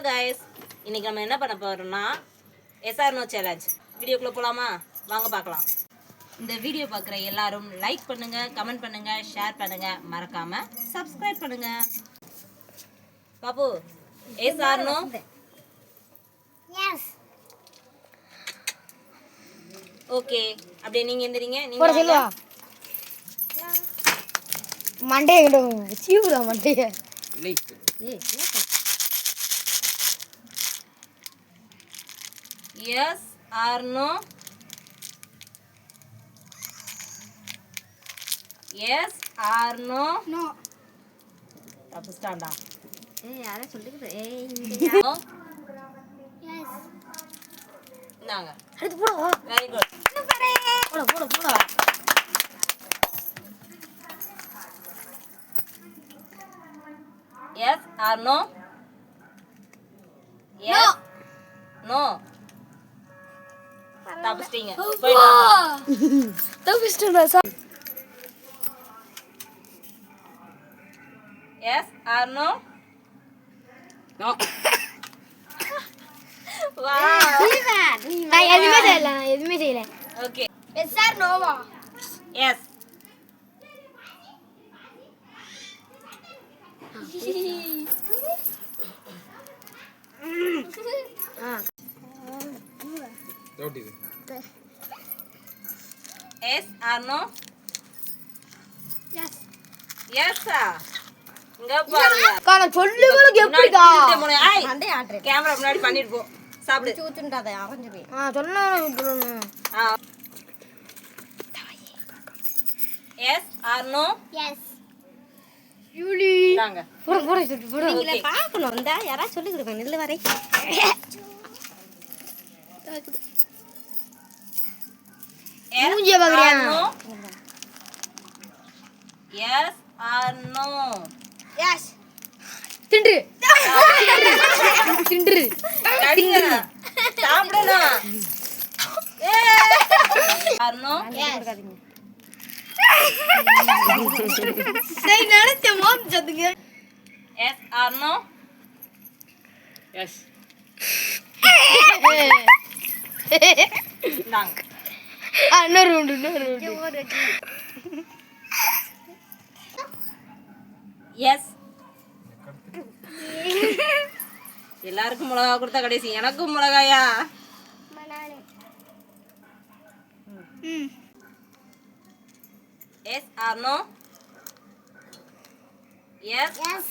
guys, இன்னைக்கு நம்ம என்ன பண்ண போறோம்னா SR No சேலஞ்ச். வீடியோக்குள்ள போலாமா? வாங்க பார்க்கலாம். இந்த வீடியோ பார்க்குற எல்லாரும் லைக் பண்ணுங்க, கமெண்ட் பண்ணுங்க, ஷேர் பண்ணுங்க, மறக்காம Subscribe பண்ணுங்க. பாப்பு, SR No? Yes. ஓகே. அப்படியே நீங்க எந்திரீங்க. நீங்க சொல்லுவா. மண்டே கிட்ட சீவுடா மண்டே. இல்லை. Yes or no? Yes or no? No. தப்பு ஸ்டாண்டா. யாரோ சொல்லிட்டு No? Yes. இந்தாங்க. அடுத்து போடா. Very good. போடா. Yes or no? Yes. No. தப்பிச்சிட்டீங்க. போயிடுங்க. தப்பிச்சிட்டா sir. Yes or no? No. Wow. நான் எதுவுமே செய்யல. Okay. Yes or no? Yes. Yes or no? Yes. Yes sir. இங்க பாருங்க. காண சொல்லுங்களுக்கு எப்படிடா? மண்டே ஆட்றே. கேமரா முன்னாடி பண்ணிட்டு போ. சாப்பிடு. சூச்சுண்டாத அரஞ்சுவே. சொன்னா விட்டுறணும். Yes or no? Yes. யூலி. தாங்க. போடா சுட்டு போடா. நீங்களே பார்க்கணும். வந்தா யாரா சொல்லி கொடுங்க. நில்லு வரே. மூஞ்சிய பாக்குறியா? Yes or no? Yes. தின்று. தின்று. கடிங்க. சாப்பிடணும். Or no? Yes. சரி நடத்த mom சதுங்க. Yes or no? Yes. தாங்க. இன்னொரு உண்டு. எஸ். எல்லாருக்கும் மிளகா கொடுத்தா கடைசி எனக்கும் மிளகாயா? Yes or no? Yes. Yes.